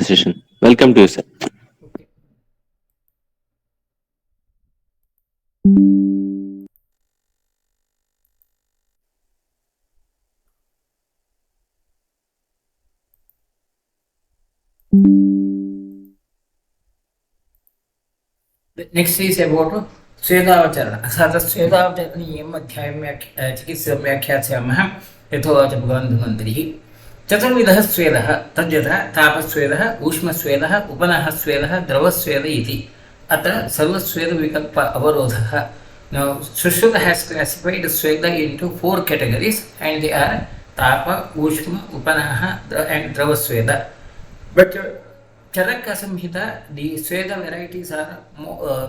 the session. Welcome to you, sir. Okay. The next is about svedavacharana. अर्थात् स्वेदावचरणीयम् अध्यायं चिकित्सां व्याख्यास्यामः यथोवाच भगवान् चतुर्विधः स्वेदः तद्यथा तापस्वेदः ऊष्मस्वेदः उपनः स्वेदः द्रवस्वेद इति अत्र सर्वस्वेदविकल्प अवरोधः. Now Sushruta has classified Sweda into 4 categories, and they are Tapa, Ushma, Upanaha and Dravasweda. But Charaka Samhita, the Sweda varieties are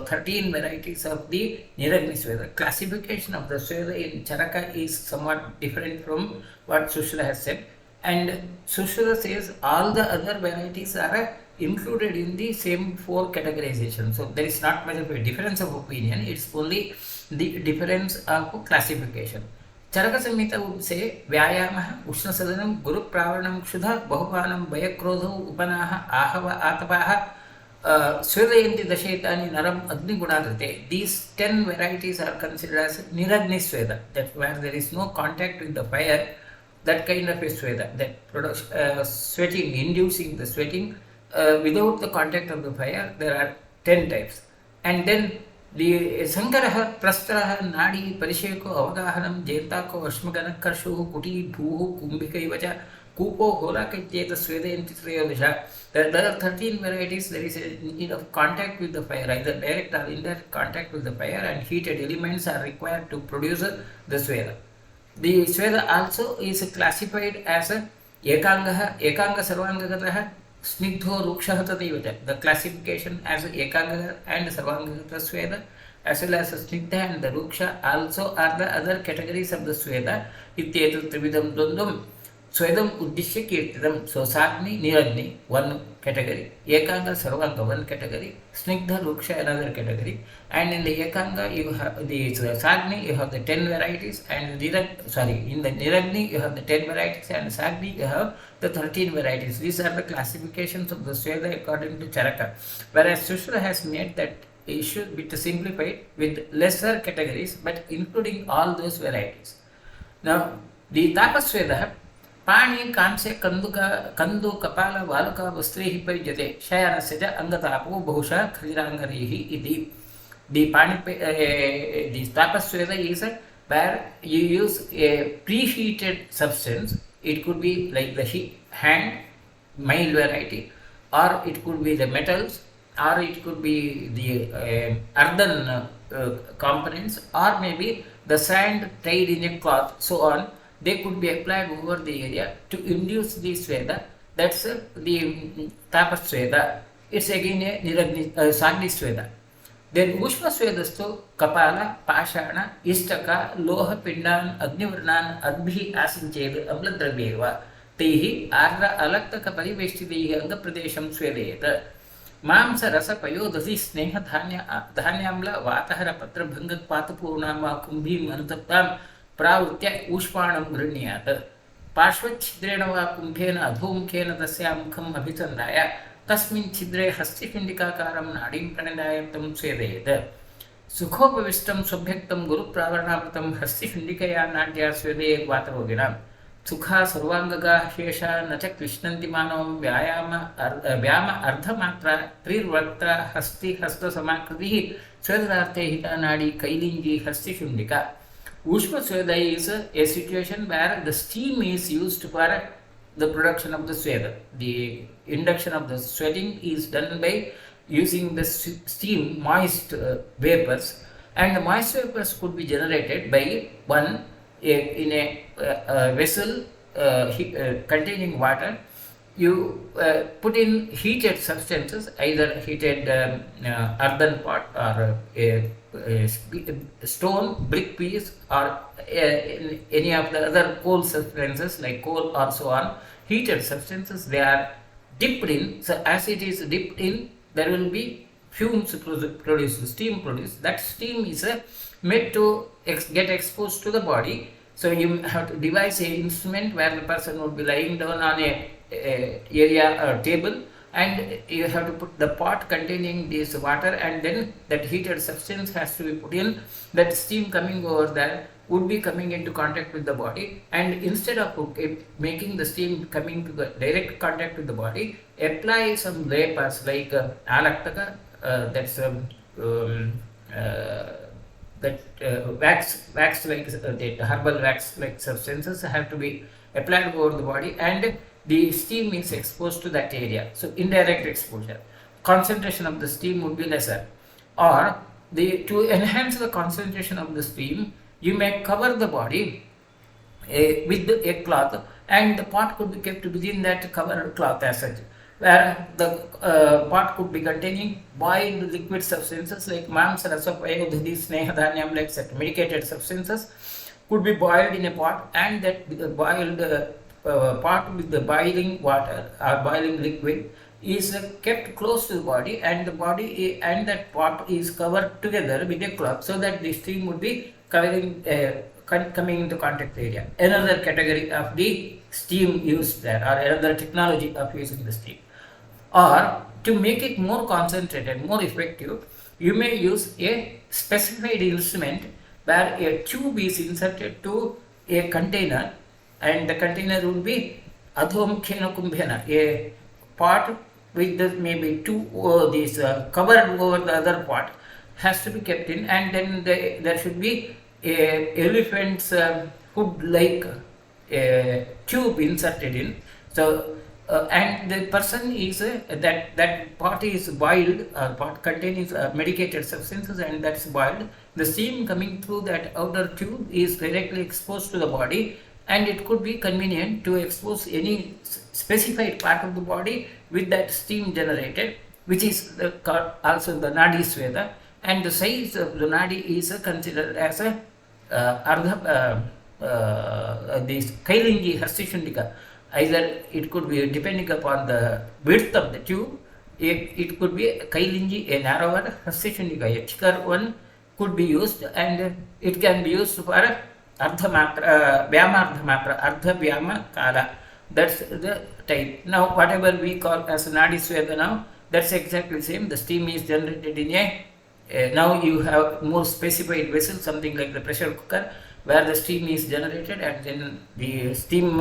13 varieties of the Niragni Sweda. Classification of the Sweda in Charaka is somewhat different from what Sushruta has said. And Sushruta says all the other varieties are included in the same 4 categorization. So there is not much of a difference of opinion, it's only the difference of classification. Charaka Samhita would say Vyayamah, Ushna Sadanam, Guru Pravanam, Kshudha, Bahupanam, Bayakrodho, Upanaha, Ahava, Atapaha, Swadayanti Dashetani, Naram, Agni Gunadrite. These 10 varieties are considered as Niragni Sweda, that where there is no contact with the fire, that kind of a Sweda, that production, sweating, inducing the sweating without the contact of the fire. There are 10 types. And then the Sankaraha, Prastaraha, Nadi, Parisheko, Avagahanam, Jetako, Ashmagana, Karshu, Kuti, Bhu, Kumbika, Ivacha, Kupo, Holaka, Jeta, Sweda, and Titrayavasha. There are 13 varieties. There is a need of contact with the fire, either direct or indirect contact with the fire, and heated elements are required to produce the Sweda. The Sweda also is classified as a Ekangaha, Ekanga Sarvangagataha, Snigdho Rukshaha Tadevata. The classification as Ekanga and Sarvangagata Sweda, as well as Snigdha and the Ruksha also are the other categories of the Sweda. Ityetu Trividam Dundum, Swedam Uddishya Kirtidam. So Sagni, Niragni, one category. Ekanga Sarvanga, one category. Snigdha Ruksha, another category. And in the Ekanga, you have the Sagni, you have the 10 varieties, and in the Niragni, you have the 10 varieties, and Sagni, you have the 13 varieties. These are the classifications of the Sweda according to Charaka. Whereas Sushruta has made that issue bit simplified with lesser categories, but including all those varieties. Now, the Tapasweda, Pani, Kanse, Kandu, Kapala, Valuka, Vastrehi Parijate, Shayana Seja, Angatapo, Bhusha, Khajirangarihi, Iti. The Tapasweda is where you use a preheated substance. It could be like the hand, mild variety, or it could be the metals, or it could be the earthen components, or maybe the sand tied in a cloth, so on. They could be applied over the area to induce the Sweda. That's the Tapasweda. It's again a Sagni Sweda. Then Ushma Svedastu Kapala, Pashana, Istaka, Loha Pindan, Agnivarnan, Adbhi Asincheda, Amladrabeva, Tehi, Arra Alaktaka Pariveshti, Anga Pradesham Swedeta. Mamsa Rasa Payodasi Sneha Dhanyamla, Vatahara Patra Bhangat Patapurnama, Kumbhi Manutaptam, Pravutya Ushpanam Grinyat. Parshvachidrena Kumbhena, Adhumkena, the Samkam Abhitandaya. Tasmin Chidre Hastikindikakaram Nadim Pranadayatam Swedeta. Sukhopavistam Subjectam Guru Pravarnapatam Hastikindikaya Nadya Swede Vatavoginam. Sukha Sarvangaga Shesha Nachak Vishnantimanam Vyama Ardhamatra Trirvatra Hasti Hasta Samakriti Swedarthe Hita Nadi Kailinji Hastishundika. Ushma Sweda is a situation where the steam is used for the production of the Sweda. The induction of the sweating is done by using the steam, moist vapors, and the moist vapors could be generated by one in a vessel containing water. You put in heated substances, either heated earthen pot or a stone, brick piece, or any of the other coal substances like coal or so on. Heated substances, they are dipped in. So as it is dipped in, there will be fumes produced, steam produced. That steam is made to get exposed to the body. So you have to devise an instrument where the person would be lying down on a area or table, and you have to put the pot containing this water, and then that heated substance has to be put in. That steam coming over there would be coming into contact with the body, and instead of making the steam coming to the direct contact with the body, apply some layers like alaktaka, that's uh, that wax like the herbal wax like substances have to be applied over the body, and the steam is exposed to that area. So indirect exposure, concentration of the steam would be lesser. Or to enhance the concentration of the steam, you may cover the body with a cloth, and the pot could be kept within that covered cloth as such, where the pot could be containing boiled liquid substances like mams, rasa, payodhadi, sneha, dhanyam, like such medicated substances could be boiled in a pot, and that boiled pot with the boiling water or boiling liquid is kept close to the body, and the body and that pot is covered together with a cloth, so that the steam would be covering coming into contact area. Another category of the steam used there, or another technology of using the steam. Or to make it more concentrated, more effective, you may use a specified instrument where a tube is inserted to a container, and the container will be adhomkhena kumbhena, a pot with the maybe two these covered over the other pot has to be kept in, and then there should be a elephant's hood like tube inserted in. So and the person is that pot is boiled, pot contains medicated substances, and that's boiled. The steam coming through that outer tube is directly exposed to the body, and it could be convenient to expose any specified part of the body with that steam generated, which is also the nadi sveda, and the size of the nadi is considered as a this kailingi hastishundika. Either it could be depending upon the width of the tube, it could be kailingi, a narrower, hastishundika, a thicker one could be used, and it can be used for ardhamatra, vyamardhamatra, ardha vyama kala. That's the type. Now whatever we call as nadi sweda now, that's exactly the same. The steam is generated in a now you have more specified vessel, something like the pressure cooker, where the steam is generated, and then the steam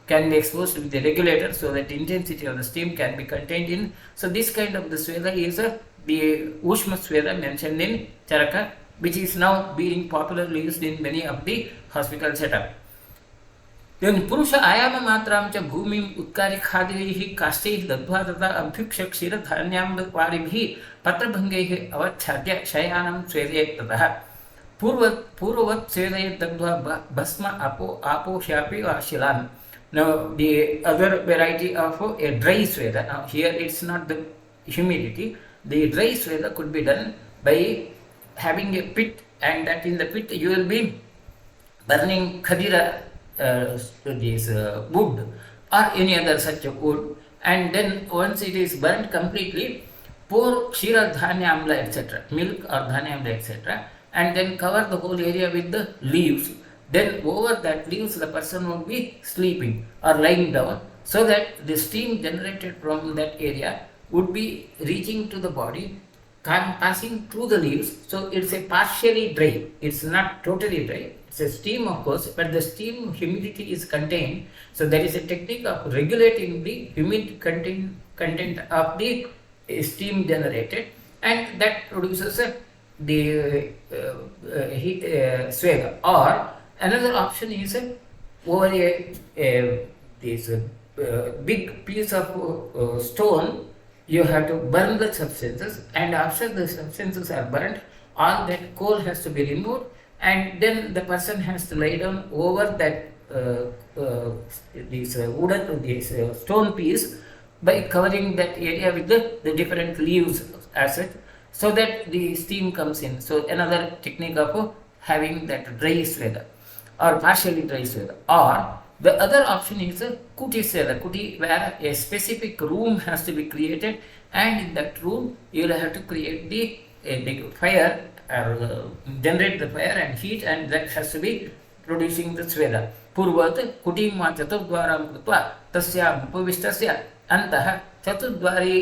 can be exposed with the regulator, so that intensity of the steam can be contained in. So this kind of the sweda is the Ushma sweda mentioned in Charaka, which is now being popularly used in many of the hospital setup. Then Purusha Ayama Matram cha Bhumim Utkari Khadihi Kasti Dadva Tata Abhiksha Kshira Dhanyam Varibhi Patrabhangehi Avachadya Shayanam Swede Tataha Purvat Swede Dadva Basma Apo Shapi or Shilan. Now the other variety of a dry sweda. Now here it's not the humidity. The dry sweda could be done by having a pit, and that in the pit you will be burning khadira, this wood or any other such a wood, and then once it is burnt completely, pour kshira dhanya amla etc., milk or dhanya amla etc., and then cover the whole area with the leaves. Then over that leaves the person will be sleeping or lying down, so that the steam generated from that area would be reaching to the body, passing through the leaves. So it's a partially dry, it's not totally dry, it's a steam of course, but the steam humidity is contained. So there is a technique of regulating the humid content of the steam generated, and that produces the heat swega. Or another option is over this big piece of stone, you have to burn the substances, and after the substances are burnt, all that coal has to be removed, and then the person has to lie down over that this wooden stone piece by covering that area with the different leaves as it, so that the steam comes in. So another technique of having that dry sweda or partially dry sweda. Or the other option is a kuti sweda, kuti, where a specific room has to be created, and in that room you will have to create the fire, or generate the fire and heat, and that has to be producing the sweda. Purvat kutima chaturdvaram kutva tasya upavistasya antah चतुर्द्वारि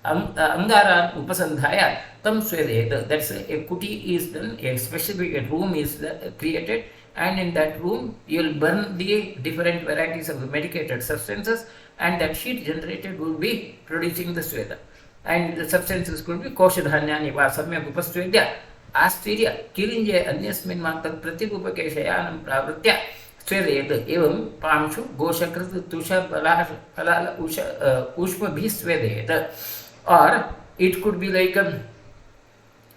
अंगारान् उपसन्धाय तं स्वेदयेत्. That's a kuti is done, a specific room is created, and in that room you will burn the different varieties of the medicated substances, and that heat generated will be producing the sweda. And the substances could be koshadhanyani va samyak upasvedya आस्तीर्य किलिंजे अन्यस्मिन् मात्र प्रतिरूपकेशयानं प्रावृत्य स्वेदयेत्. एवं पांशु गोशकृत तुष फलाल उष्मभिः स्वेदयेत्. Or it could be like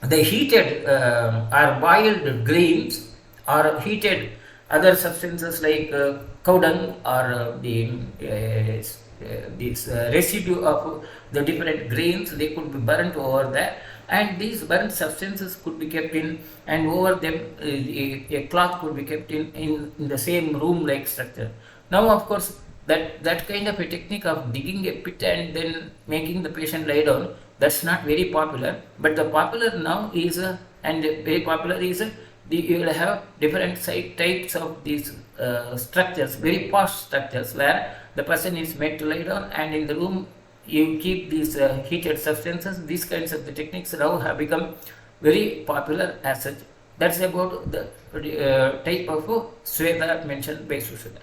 the heated or boiled grains or heated other substances like cow dung or this residue of the different grains, they could be burnt over there, and these burnt substances could be kept in, and over them a cloth could be kept in the same room like structure. Now of course that kind of a technique of digging a pit and then making the patient lie down, that's not very popular. But the popular now is you will have different types of these structures, very posh structures, where the person is made to lie down, and in the room you keep these heated substances. These kinds of the techniques now have become very popular as such. That's about the type of sweda mentioned by Sushruta.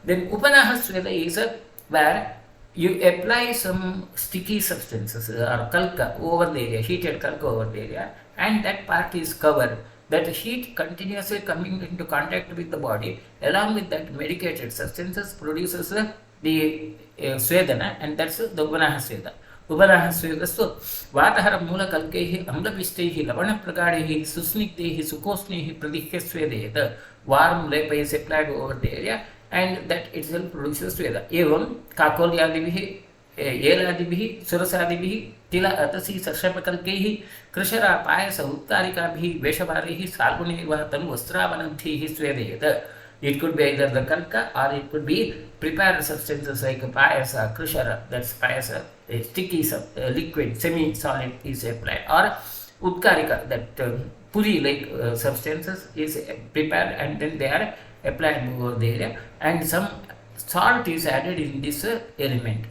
Then Upanaha sweda is where you apply some sticky substances or kalka over the area, heated kalka over the area, and that part is covered. That heat continuously coming into contact with the body along with that medicated substances produces the svedana, and that's the Upanaha sweda. Upanaha swedastu vatahara moola kalkaihi amlapishtaihi lavanaprakareihi susniktaihi sukosnaihi pradihya svedayet. Warm lepa is applied over the area, and that itself produces sweda. Evam kakolyadivihi एलादिभिः सुरसादिभिः तिल अतसी सर्षपकल्कैः कृशरा पायस उत्तारिकाभिः वेषभारैः साल्गुनैर्वा तनुवस्त्रावनन्थिः स्वेदयेत्. It could be either the kalka or it could be prepared substances like payasa, krishara, that's payasa, a sticky liquid, semi-solid is applied, or utkarika, that puri like substances is prepared and then they are applied over the area, and some salt is added in this element.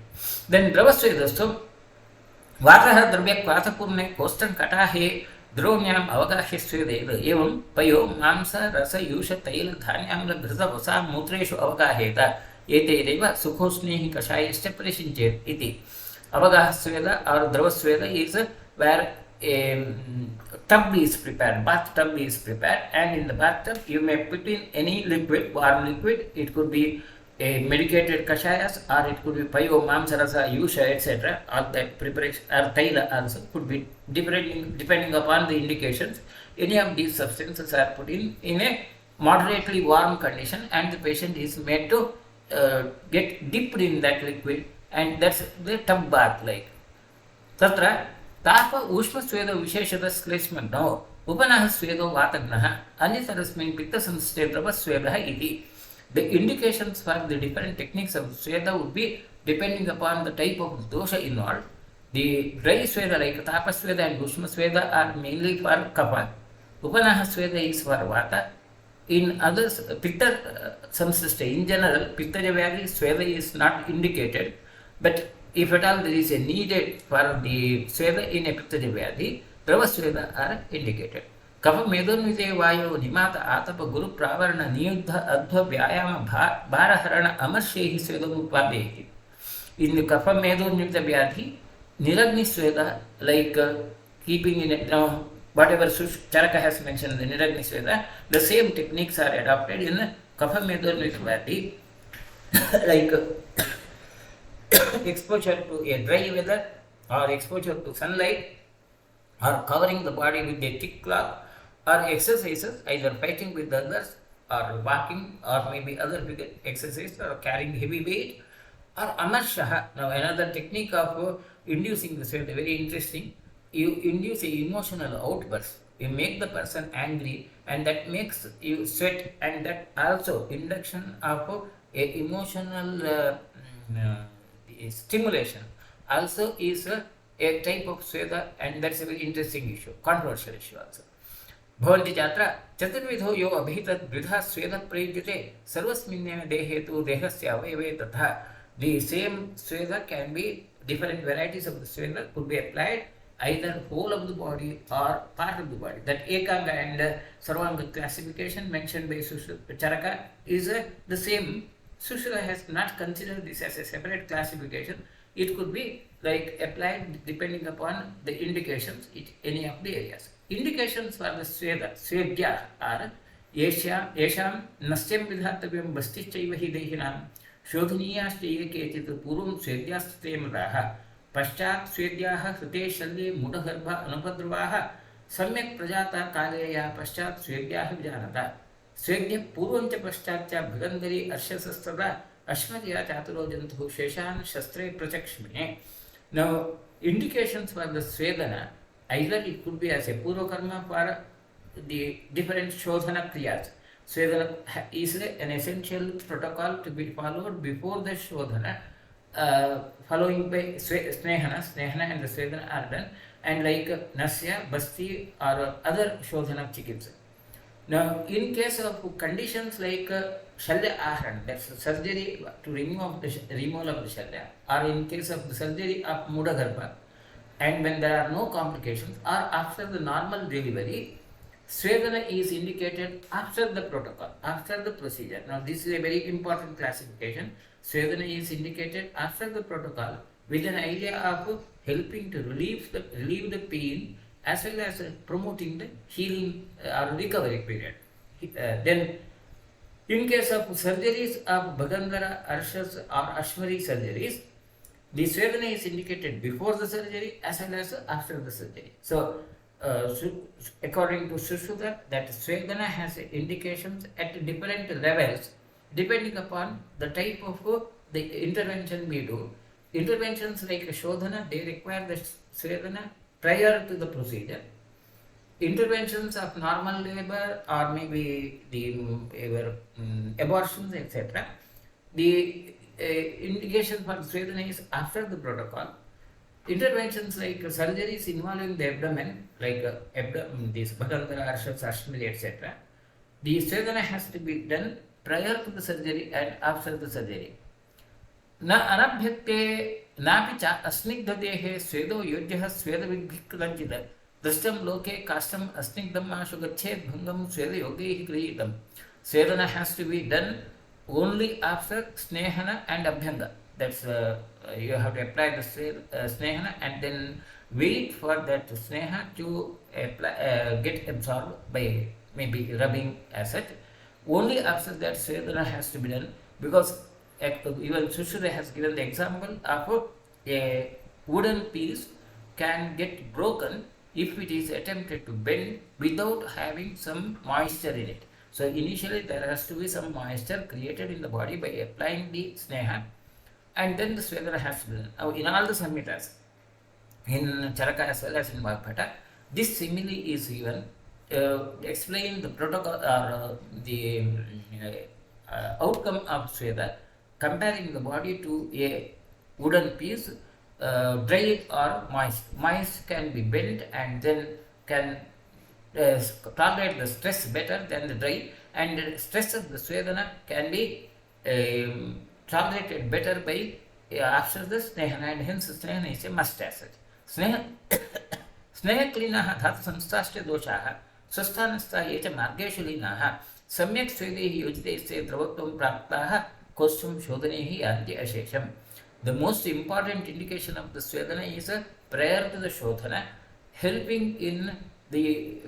Then dravasvedastu vatah dravya kvatapurne kostan katahe द्रोण्याम अवगाह्य स्वेदेव. एवं पयो मांस रस यूष तैल धान्याम्ल घृत वसा मूत्रेषु अवगाह्येत. एतैरेव सुखोष्णैः कषायश्च परिषिञ्चेत् इति. अवगाह स्वेद or द्रव स्वेद is where a tub is prepared, bath tub is prepared, and in the bathtub you may put in any liquid, warm liquid. It could be a medicated kashayas, or it could be payo, mamsarasa, yusha, etc. All that preparation, or taila also could be depending upon the indications. Any of these substances are put in a moderately warm condition, and the patient is made to get dipped in that liquid, and that's the tub bath like. Tatra ताप ऊष्म स्वेद विशेषद श्लेष्मग्नौ उपनः स्वेदो वातग्नः अन्यतरस्मिन् पित्तसंस्थे द्रवस्वेदः इति. The indications for the different techniques of sweda would be depending upon the type of dosha involved. The dry sweda like tapasweda and ushma sweda are mainly for kapha. Upanaha sweda is for vata. In others, pitta samsiste. In general, pitta vyadhi sweda is not indicated, but if at all there is a needed for the sweda in a pitta vyadhi, drava sweda are indicated. कफ मेदोन्विते वायो निमात आतप गुरु प्रावरण नियुद्ध अध्व व्यायाम भारहरण अमर्षैः स्वेदमुपादेहि. In the kapha medonvita vyadhi, niragni sweda, like keeping in it now, whatever Charaka has mentioned, the niragni sweda, the same techniques are adopted in kapha medonvita vyadhi, like exposure to a dry weather or exposure to sunlight or covering the body with a thick cloth, or exercises either fighting with others or walking or maybe other exercises or carrying heavy weight, or amarshaha. Now another technique of inducing the sweat, very interesting. You induce a emotional outburst. You make the person angry, and that makes you sweat, and that also induction of a emotional stimulation also is a type of sweda, and that's a very interesting issue, controversial issue also. भवन्ति चात्र चतुर्विधो यो अभिहितद्विधा स्वेद प्रयुज्यते सर्वस्मिन्नेव देहे तु देहस्य अवयवे तथा The same sweda can be, different varieties of the sweda could be applied either whole of the body or part of the body. That Ekanga and Sarvanga classification mentioned by Charaka is the same. Sushruta has not considered this as a separate classification. It could be like applied depending upon the indications in any of the areas. Indications for the Svedya are येषां नस्यं विधातव्यं बस्तिश्चैव हि देहिनां शोधनीयाश्च ये केचित् पूर्वं स्वेद्यास्ते मृताः पश्चात् स्वेद्याः हृते शल्ये मूढगर्भ अनुपद्रवाः सम्यक् प्रजाता काले या पश्चात् स्वेद्याः विजानता स्वेद्यः पूर्वं च पश्चात् च भृगन्धरी अर्षसस्तदा अश्मर्या चातुरो जन्तुः शेषान् शस्त्रे प्रचक्ष्मे. Now, indications for the Svedana, either it could be as a Purvakarma for the different Shodhana Kriyas. Svedana is an essential protocol to be followed before the Shodhana, following by Snehana and the Svedana are done, and like Nasya, Basti or other Shodhana Chikitsa. Now, in case of conditions like Shalya Aharan, that's surgery to removal of the Shalya, or in case of the surgery of Mudagarbha, and when there are no complications, or after the normal delivery, Svedana is indicated after the protocol, after the procedure. Now, this is a very important classification. Svedana is indicated after the protocol with an idea of helping to relieve the pain as well as promoting the healing or recovery period. Then, in case of surgeries of Bhagandara, Arshas or Ashmari surgeries, the Svedana is indicated before the surgery as well as after the surgery. So, according to Sushruta, that Svedana has indications at different levels depending upon the type of the intervention we do. Interventions like Shodhana, they require the Svedana prior to the procedure. Interventions of normal labor or maybe the abortions, etc., the indication for Svedana is after the protocol. Interventions like surgeries involving the abdomen, like this Bhagandara, Arshas, Ashmali, etc., the Svedana has to be done prior to the surgery and after the surgery. न अनभ्यक्ते नापि च अस्निग्धदेहे स्वेदो योज्यः स्वेदविद्भिक्कलञ्चित् दृष्टं लोके काष्ठम् अस्निग्धम् आशु गच्छेत् भङ्गं स्वेदयोगैः गृहीतं. Svedana has to be done only after Snehana and Abhyanga. That's you have to apply the Snehana and then wait for that Sneha to get absorbed by maybe rubbing as such. Only after that Svedana has to be done, because even Sushruta has given the example of a wooden piece can get broken if it is attempted to bend without having some moisture in it. So initially there has to be some moisture created in the body by applying the Sneha, and then the Svedana has to be done. Now in all the Samhitas, in Charaka as well as in Vagbhata, this simile is given explain the protocol or the outcome of Sveda, comparing the body to a wooden piece, dry or moist. Moist can be bent and then can tolerate the stress better than the dry, and the stress of the Svedana can be tolerated better by after the Snehana, and hence Snehana is a must as such. Snehaklinaha dhatu samstascha doshaha swastanastha ye cha margeshu linaha samyak svedaihi yojiteshe dravatvam praptaha kostum shodhanehi yanti ashesham. The most important indication of the Svedana is prior to the Shodhana, helping in the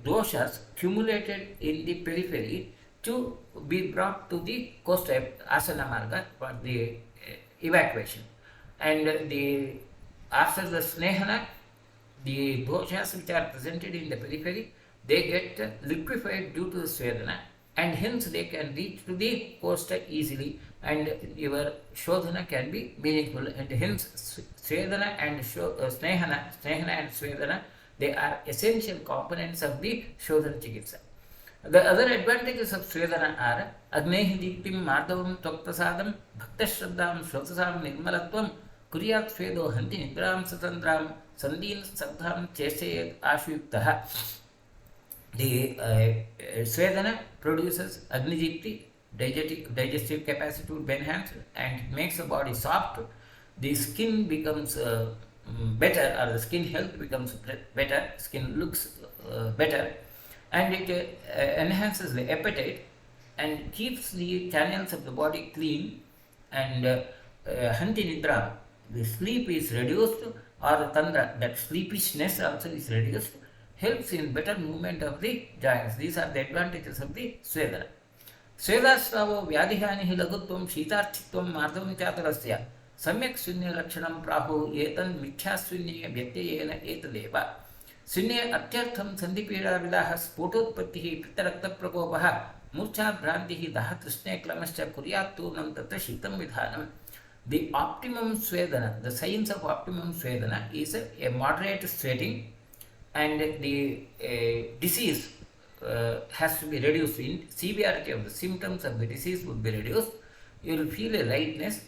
doshas accumulated in the periphery to be brought to the costa asana marga for the evacuation. And after the Snehana, the doshas which are presented in the periphery, they get liquefied due to the Svedana, and hence they can reach to the costa easily, and your Shodhana can be meaningful, and hence Svedana and Snehana and Svedana, they are essential components of the Shodhana Chikitsa. The other advantages of Svedana are Agnehi Deeptim Madhavam Toktasadam Bhaktashraddham Shrotasam Nirmalatvam Kuryat Svedo Hanti Nidram Satandram Sandin Sabdham Chesayat Ashuyuktaha. The Svedana produces Agnijipti, digestive capacity would be enhanced, and it makes the body soft. The skin becomes better, or the skin health becomes better, skin looks better, and it enhances the appetite and keeps the channels of the body clean, and hanti nidra, the sleep is reduced, or the tandra, that sleepishness also is reduced, helps in better movement of the joints. These are the advantages of the Svedana. स्वेदास्रावो व्याधिहानिः लघुत्वं शीतार्थित्वं मार्दवमित्यातरस्य सम्यक् शून्यलक्षणं प्राहुः एतन् मिथ्याशून्ये व्यत्ययेन एतदेव शून्ये अत्यर्थं सन्धिपीडाविदाः स्फोटोत्पत्तिः पित्तरक्तप्रकोपः मूर्छाभ्रान्तिः दाहतृष्णे क्लमश्च कुर्यात् तूर्णं तत्र शीतं विधानम्. The optimum Svedana, the science of optimum Svedana is a moderate sweating, and the disease has to be reduced. In severity of the symptoms of the disease would be reduced. You will feel a lightness,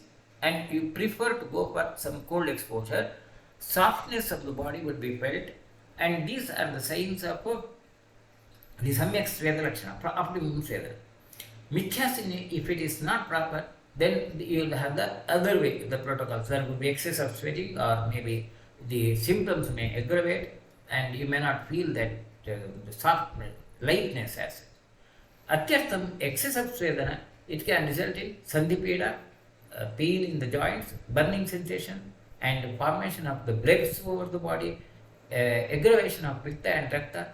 and you prefer to go for some cold exposure. Softness of the body would be felt, and these are the signs of the Samyak Sveda Lakshana, optimum Sveda. Mithyasinya, if it is not proper, then you will have the other way, the protocols. There would be excess of sweating, or maybe the symptoms may aggravate, and you may not feel that the soft lightness as such. Atyartham, excess of Svedana, it can result in sandhipeda, pain in the joints, burning sensation, and formation of the blebs over the body, aggravation of pitta and rakta,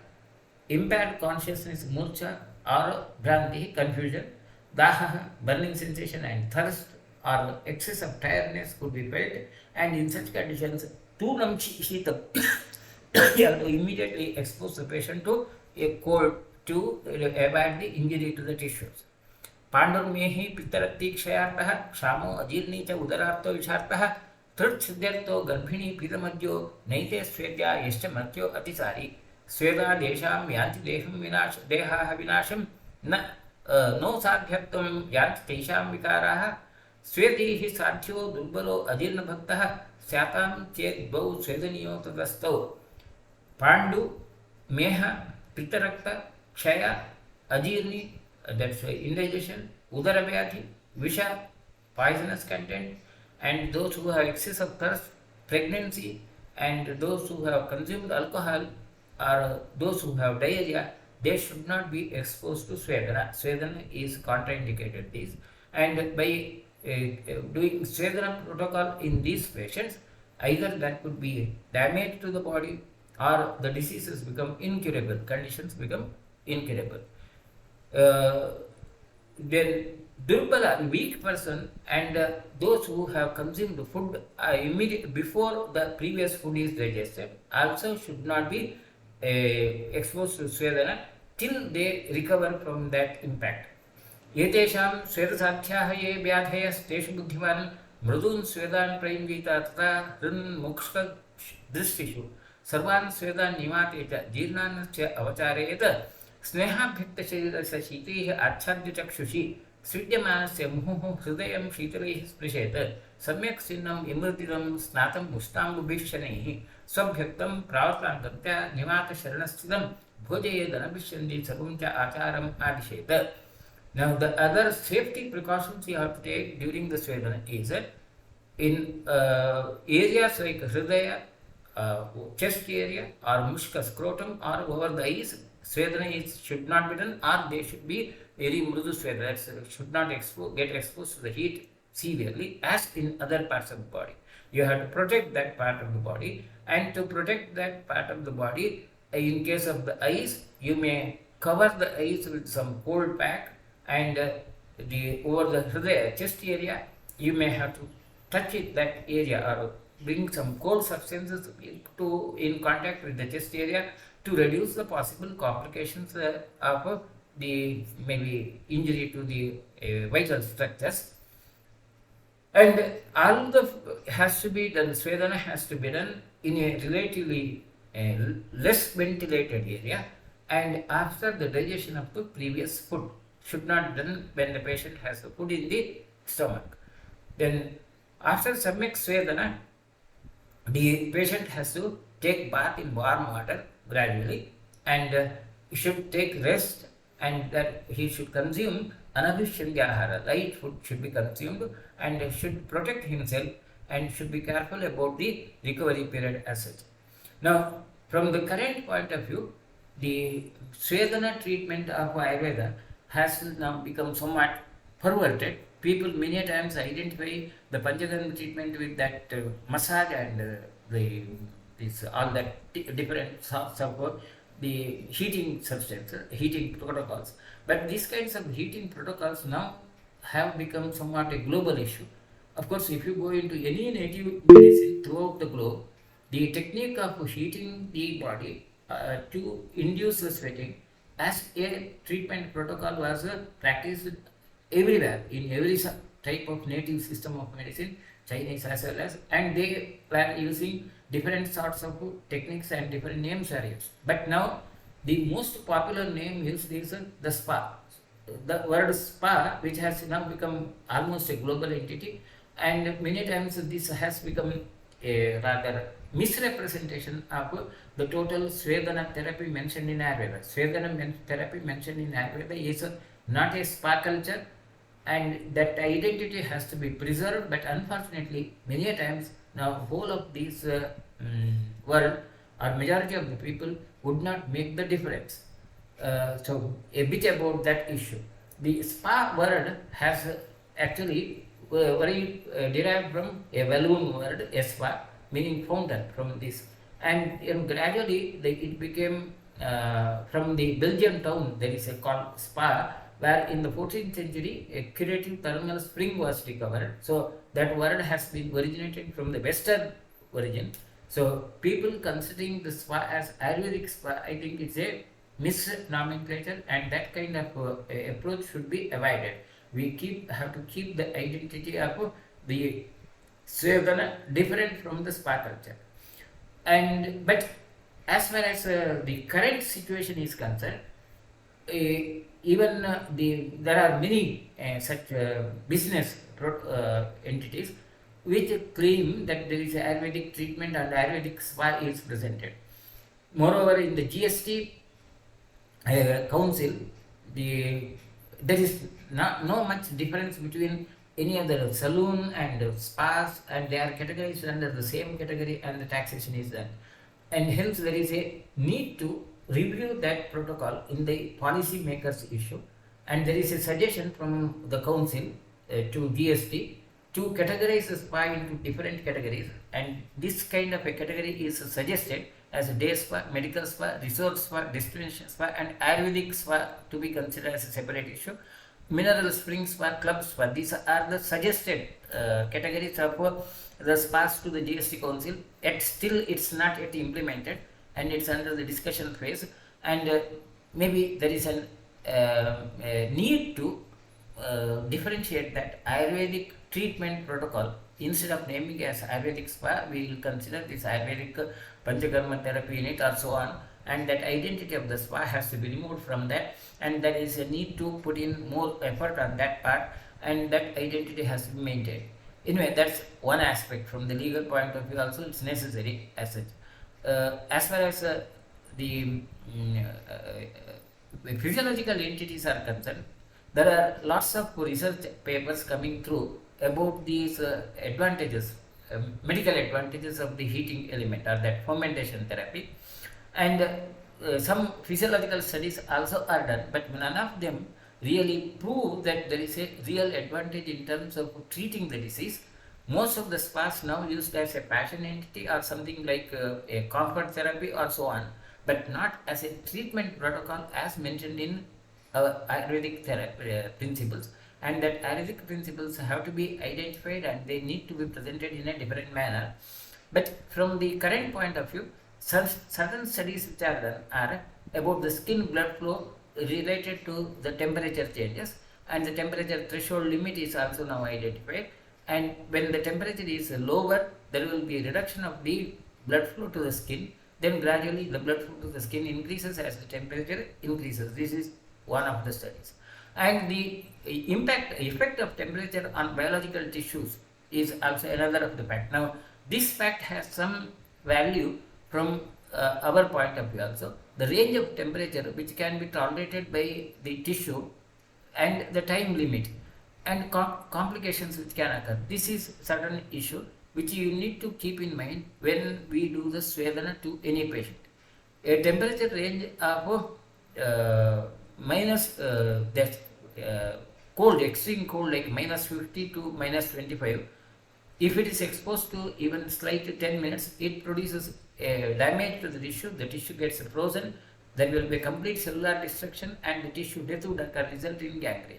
impaired consciousness, murcha, or bhranti, confusion, daha, burning sensation, and thirst, or excess of tiredness could be felt, and in such conditions, turnam shitam, you have to immediately expose the patient to a cold to avoid the injury to the tissues. पांडुर्मेहि पित्तरक्ति क्षयार्थः क्षामो अजीर्णी च उदरार्तो विषार्थः तृच्छिद्यर्थो गर्भिणी पीतमद्यो नैते स्वेद्या यश्च मर्त्यो अतिसारी स्वेदा देशां यान्ति देहं विनाश देहाः विनाशं न no साध्यत्वं यान्ति तेषां विकाराः स्वेदैः साध्यो दुर्बलो अजीर्णभक्तः स्यातां चेत् द्वौ स्वेदनीयो ततस्तौ पाण्डु मेह पित्तरक्त क्षय अजीर्णी, that's indigestion, udara vyadhi, visha, poisonous content, and those who have excess of thirst, pregnancy, and those who have consumed alcohol, or those who have diarrhea, they should not be exposed to Svedana. Svedana is contraindicated this, and by doing Svedana protocol in these patients, either that could be damage to the body, or the diseases become incurable, conditions become incurable. Then Durbala, weak person, and those who have consumed the food immediately before the previous food is digested also should not be exposed to Svedana till they recover from that impact. Yetesham Svedasatyaha ye vyadhayasteshu buddhiman mrudun Svedan prayingita tata rin mokshka dristishu सर्वान् स्वेदान् निवातेत जीर्णान् च अवचारयेत स्नेहाभ्यक्तशरीरस्य शीतैः आच्छाद्यचक्षुषि सृज्यमानस्य मुहुः हृदयं शीतलैः स्पृशेत सम्यक् सिन्नं विमृतितं स्नातम् उष्णाम्बुभिः शनैः स्वभ्यक्तं प्रावतान्तं च निवातशरणस्थितं भोजयेदनभिष्यन्ति सर्वं च आचारम् आदिशेत. Now the other safety precautions you have to take during the Svedana is in areas like Hridaya, chest area, or mushka scrotum, or over the eyes, Svedana should not be done, or they should be very mrudu Svedana, should not get exposed to the heat severely as in other parts of the body. You have to protect that part of the body, and to protect that part of the body, in case of the eyes, you may cover the eyes with some cold pack, and over the Hridaya, chest area, you may have to touch that area, or bring some cold substances in contact with the chest area to reduce the possible complications of the maybe injury to the vital structures. And all the has to be done, Svedana has to be done in a relatively less ventilated area, and after the digestion of the previous food. Should not be done when the patient has the food in the stomach. Then after Samyak Svedana, the patient has to take bath in warm water gradually, and he should take rest, and that he should consume anabhishangyahara, light food should be consumed and should protect himself and should be careful about the recovery period as such. Now, from the current point of view, the Svedana treatment of Ayurveda has now become somewhat perverted. People many times identify the Panchakarma treatment with that massage and the this all that different sorts of the heating substance, heating protocols. But these kinds of heating protocols now have become somewhat a global issue. Of course, if you go into any native medicine throughout the globe, the technique of heating the body to induce the sweating as a treatment protocol was practiced everywhere in every type of native system of medicine, Chinese as well as, and they were using different sorts of techniques and different names are used. But now the most popular name used is the spa. The word spa, which has now become almost a global entity, and many times this has become a rather misrepresentation of the total Svedana therapy mentioned in Ayurveda. Svedana therapy mentioned in Ayurveda is not a spa culture, and that identity has to be preserved. But unfortunately, many a times now whole of this world or majority of the people would not make the difference. So a bit about that issue. The spa word has actually derived from a Walloon word, spa, meaning fountain from this. And gradually it became from the Belgian town, there is a called Spa, where in the 14th century a curative thermal spring was discovered. So that word has been originated from the western origin. So people considering the spa as Ayurvedic spa, I think it's a misnomenclature, and that kind of approach should be avoided. We have to keep the identity of the Svedana different from the spa culture. And but as far as the current situation is concerned, even there are many such business entities which claim that there is Ayurvedic treatment and Ayurvedic spa is presented. Moreover, in the GST council, there is no much difference between any other saloon and spas, and they are categorized under the same category, and the taxation is done. And hence there is a need to review that protocol in the policy makers issue, and there is a suggestion from the council to GST to categorize the spa into different categories, and this kind of a category is suggested as a day spa, medical spa, resort spa, destination spa, and Ayurvedic spa to be considered as a separate issue. Mineral spring spa, club spa, these are the suggested categories of the spas to the GST council. Yet still it's not yet implemented, and it's under the discussion phase, and maybe there is a need to differentiate that Ayurvedic treatment protocol. Instead of naming as Ayurvedic spa, we will consider this Ayurvedic Panchakarma therapy in it or so on, and that identity of the spa has to be removed from that, and there is a need to put in more effort on that part, and that identity has to be maintained. Anyway, that's one aspect. From the legal point of view also it's necessary as such. As far as the physiological entities are concerned, there are lots of research papers coming through about these advantages, medical advantages of the heating element or that fermentation therapy, and some physiological studies also are done, but none of them really prove that there is a real advantage in terms of treating the disease. Most of the spas now used as a passion entity or something like a comfort therapy or so on, but not as a treatment protocol as mentioned in Ayurvedic therapy principles. And that Ayurvedic principles have to be identified, and they need to be presented in a different manner. But from the current point of view, certain studies which are done are about the skin blood flow related to the temperature changes, and the temperature threshold limit is also now identified. And when the temperature is lower, there will be a reduction of the blood flow to the skin. Then gradually the blood flow to the skin increases as the temperature increases. This is one of the studies. And the effect of temperature on biological tissues is also another of the fact. Now, this fact has some value from our point of view also. The range of temperature which can be tolerated by the tissue and the time limit and complications which can occur. This is certain issue which you need to keep in mind when we do the Svedana to any patient. A temperature range of minus that cold, extreme cold like minus 50 to minus 25, if it is exposed to even slight 10 minutes, it produces damage to the tissue gets frozen, there will be complete cellular destruction and the tissue death would occur, result in gangrene.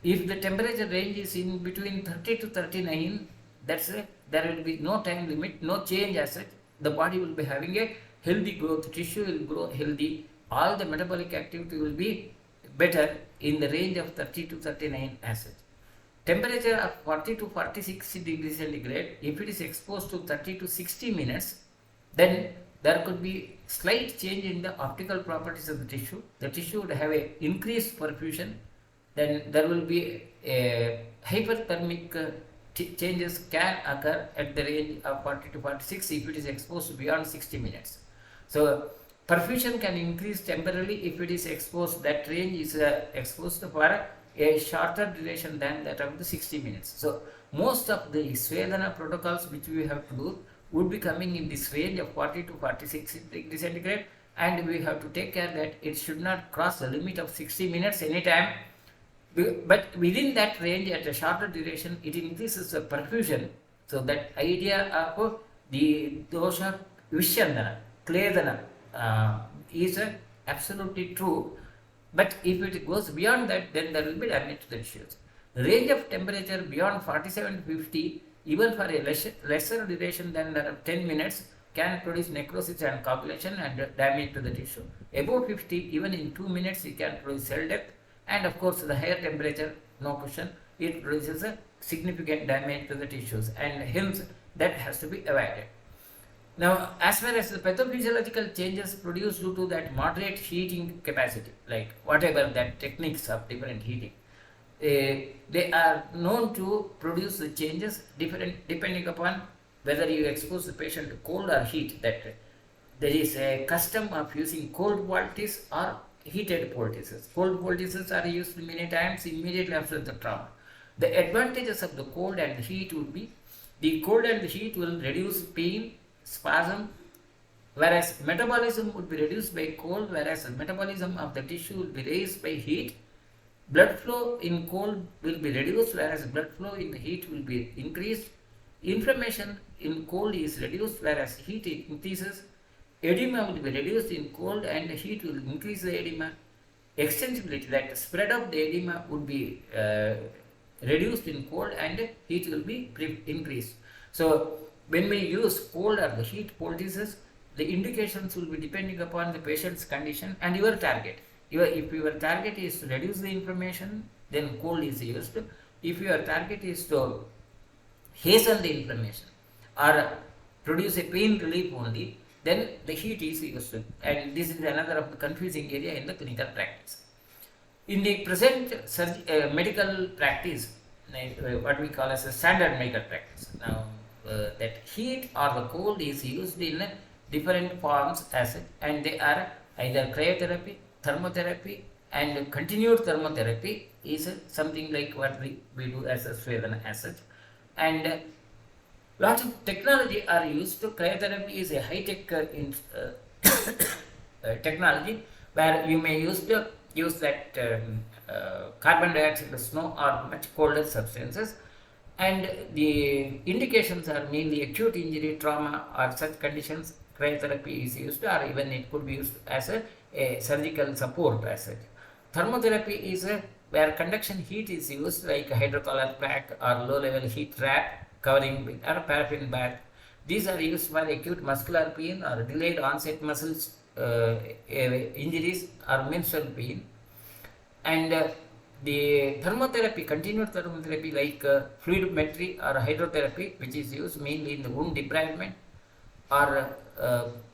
If the temperature range is in between 30 to 39, there will be no time limit, no change as such. The body will be having a healthy growth, tissue will grow healthy, all the metabolic activity will be better in the range of 30 to 39 as such. Temperature of 40 to 46 degrees centigrade, if it is exposed to 30 to 60 minutes, then there could be slight change in the optical properties of the tissue. The tissue would have a increased perfusion, then there will be a hyperthermic changes can occur at the range of 40 to 46 if it is exposed beyond 60 minutes. So perfusion can increase temporarily if it is exposed, that range is exposed for a shorter duration than that of the 60 minutes. So most of the Svedana protocols which we have to do would be coming in this range of 40 to 46 degrees centigrade, and we have to take care that it should not cross the limit of 60 minutes anytime. But within that range, at a shorter duration, it increases the perfusion. So that idea of the dosha vishandana, kledana is absolutely true. But if it goes beyond that, then there will be damage to the tissues. The range of temperature beyond 47 to 50, even for a lesser duration than that of 10 minutes, can produce necrosis and coagulation and damage to the tissue. Above 50, even in 2 minutes, it can produce cell death. And of course, the higher temperature, no question, it produces a significant damage to the tissues, and hence that has to be avoided. Now, as far as the pathophysiological changes produced due to that moderate heating capacity, like whatever that techniques of different heating, they are known to produce the changes different depending upon whether you expose the patient to cold or heat. That there is a custom of using cold poultices or heated poultices. Cold poultices are used many times immediately after the trauma. The advantages of the cold and the heat would be, the cold and the heat will reduce pain, spasm, whereas metabolism would be reduced by cold, whereas the metabolism of the tissue will be raised by heat. Blood flow in cold will be reduced, whereas blood flow in the heat will be increased. Inflammation in cold is reduced, whereas heat increases. Edema will be reduced in cold and heat will increase the edema. Extensibility, that spread of the edema would be reduced in cold and heat will be increased. So when we use cold or the heat poultices, the indications will be depending upon the patient's condition and your target. If your target is to reduce the inflammation, then cold is used. If your target is to hasten the inflammation or produce a pain relief only, then the heat is used. And this is another of the confusing area in the clinical practice. In the present medical practice, what we call as a standard medical practice, now that heat or the cold is used in different forms as it, and they are either cryotherapy, thermotherapy, and continued thermotherapy is something like what we do as a Svedana as such. And lot of technology are used. Cryotherapy is a high-tech technology where you may use that carbon dioxide, snow, or much colder substances, and the indications are mainly acute injury, trauma, or such conditions. Cryotherapy is used, or even it could be used as a surgical support as such. Thermotherapy is where conduction heat is used, like a hydrocollar pack or low-level heat trap covering with or paraffin bath. These are used for acute muscular pain or delayed onset muscles injuries or menstrual pain. And the thermotherapy, continued thermotherapy like fluidometry or hydrotherapy, which is used mainly in the wound debridement or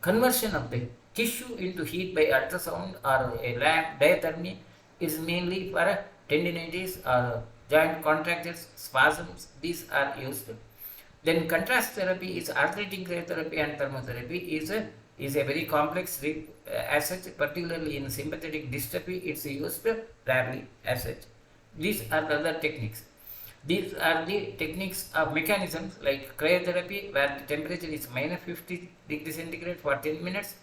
conversion of the tissue into heat by ultrasound or a lamp diathermy, is mainly for tendinitis or joint contractures, spasms. These are used. Then contrast therapy is alternating cryotherapy and thermotherapy is is a very complex as such, particularly in sympathetic dystrophy, it's used rarely as such. These are the other techniques. These are the techniques of mechanisms like cryotherapy, where the temperature is minus 50 degrees centigrade for 10 minutes,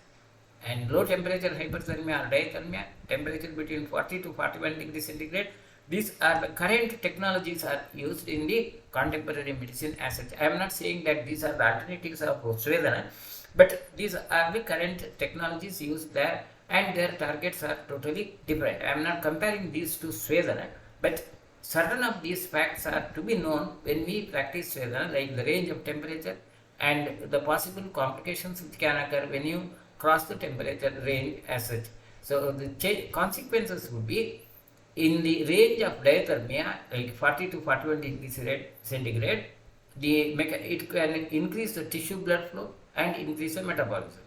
and low temperature hyperthermia or diathermia, temperature between 40 to 41 degrees centigrade. These are the current technologies are used in the contemporary medicine as such. I am not saying that these are the alternatives of Svedana, but these are the current technologies used there, and their targets are totally different. I am not comparing these to Svedana, but certain of these facts are to be known when we practice Svedana, like the range of temperature and the possible complications which can occur when you cross the temperature range as such. So the consequences would be in the range of diathermia, like 40 to 41 degrees centigrade, it can increase the tissue blood flow and increase the metabolism,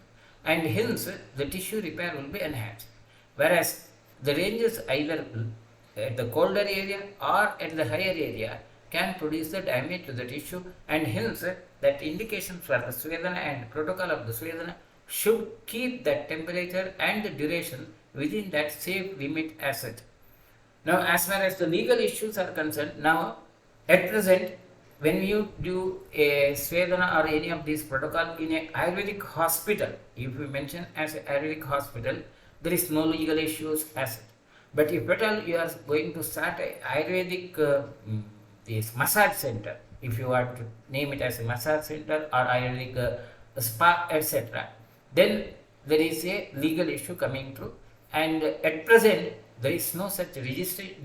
and hence the tissue repair will be enhanced. Whereas the ranges either at the colder area or at the higher area can produce the damage to the tissue, and hence that indication for the Svedana and protocol of the Svedana should keep that temperature and the duration within that safe limit as such. Now, as far as the legal issues are concerned, now at present, when you do a Svedana or any of these protocol in a Ayurvedic hospital, if you mention as a Ayurvedic hospital, there is no legal issues as such. But if at all you are going to start a Ayurvedic this massage center, if you want to name it as a massage center or Ayurvedic spa, etc., then there is a legal issue coming through, and at present there is no such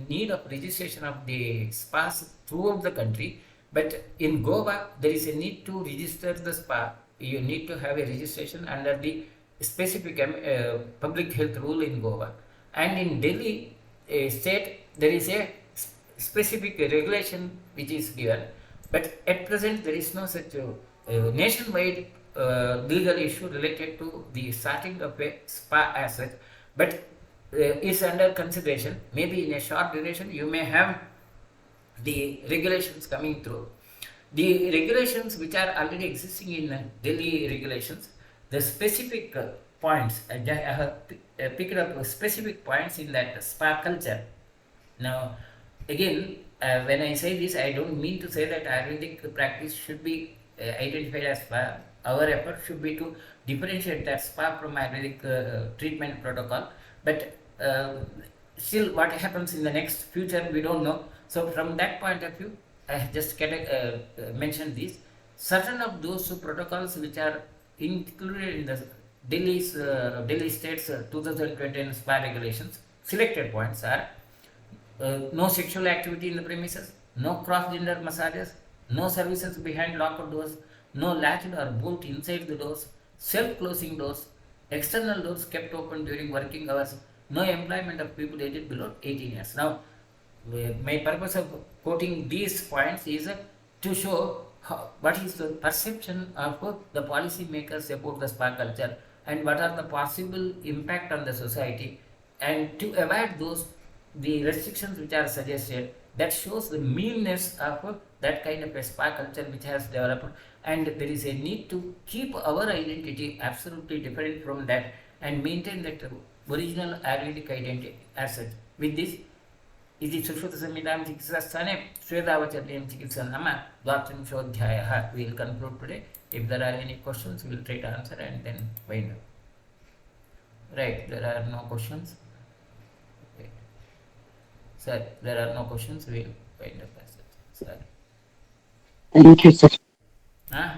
need of registration of the spas throughout the country. But in Goa there is a need to register the spa. You need to have a registration under the specific public health rule in Goa, and in Delhi state there is a specific regulation which is given, but at present there is no such nationwide legal issue related to the starting of a spa as such, but is under consideration. Maybe in a short duration you may have the regulations coming through. The regulations which are already existing in Delhi regulations, the specific points, I have picked up specific points in that spa culture. Now, again, when I say this, I don't mean to say that Ayurvedic practice should be identified as spa. Our effort should be to differentiate that spa from Ayurvedic treatment protocol. But still, what happens in the next future, we don't know. So, from that point of view, I have just mentioned these. Certain of those protocols which are included in the Delhi State's 2020 spa regulations, selected points are no sexual activity in the premises, no cross-gender massages, no services behind locked doors, no latch or bolt inside the doors, self-closing doors, external doors kept open during working hours, no employment of people aged below 18 years. Now, my purpose of quoting these points is to show what is the perception of the policy makers about the spa culture and what are the possible impact on the society, and to avoid those the restrictions which are suggested, that shows the meanness of that kind of a spa culture which has developed, and there is a need to keep our identity absolutely different from that and maintain that original Ayurvedic identity as such. With this, इति सुश्रुतसंहितां चिकित्सास्थाने स्वेदावचर्यं चिकित्सा नाम द्वात्रिंशोऽध्यायः. We will conclude today. If there are any questions, we will try to answer and then wind up. Right, there are no questions. Okay. Sir, there are no questions, we will wind up as such. Sir. Thank you, sir. Huh?